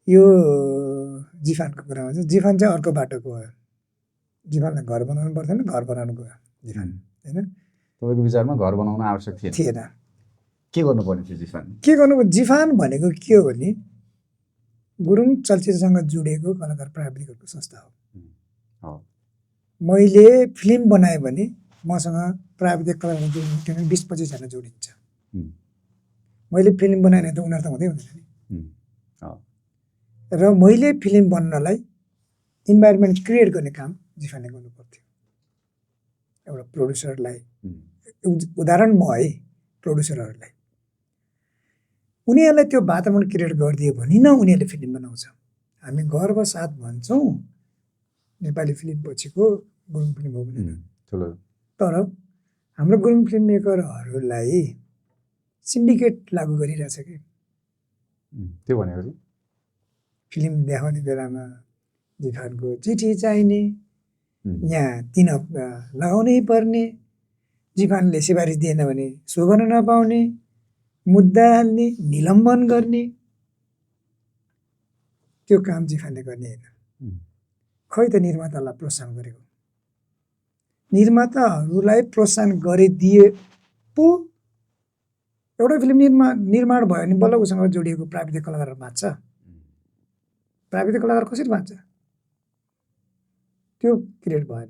यो जिफानको कुरामा चाहिँ जिफान चाहिँ अर्को बाटो गयो। जिफानलाई घर बनाउनु पर्थेन, घर बनाउनु गयो जिफान, होइन? तपाईँको विचारमा घर बनाउन आवश्यक थिएन। के गर्नुपर्ने थियो जिफान? के गर्नु? जिफान भनेको के हो भने गुरुङ चलचित्रसँग जोडिएको कलाकार प्राविधिकहरूको संस्था हो। मैले फिल्म बनाएँ भने मसँग प्राविधिक कलाकार जोडिनु 20-25 जना जोडिन्छ। मैले फिल्म बनाएन त उनीहरू त हुँदै हुँदैन नि। र मैले फिल्म बन्नलाई इन्भाइरोमेन्ट क्रिएट गर्ने काम जिफानले गर्नु पर्थ्यो। एउटा प्रोड्युसरलाई उदाहरण म है, प्रोड्युसरहरूलाई उनीहरूलाई त्यो वातावरण क्रिएट गरिदियो भने न उनीहरूले फिल्म बनाउँछ। हामी गर्व साथ भन्छौँ नेपाली फिल्म पछिको गुरुङ फिल्म हो भनेर, तर हाम्रो गुरुङ फिल्म मेकरहरूलाई सिन्डिकेट लागू गरिरहेछ कि। त्यो भनेको फिल्म देखाउने बेलामा जिफानको चिठी चाहिने, यहाँ 3 हप्ता लगाउनै पर्ने, जिफानले सिफारिस दिएन भने सो गर्न नपाउने, मुद्दा हाल्ने, निलम्बन गर्ने, त्यो काम जिफानले गर्ने होइन। खै त निर्मातालाई प्रोत्साहन गरेको? निर्माताहरूलाई प्रोत्साहन गरिदिए पो एउटा फिल्म निर्माण भयो भने बल्ल उसँग जोडिएको प्राविधिक कलाकार बाँच्छ। प्राविधिक कलाकार कसरी बाँच्छ? त्यो क्रिएट भएन।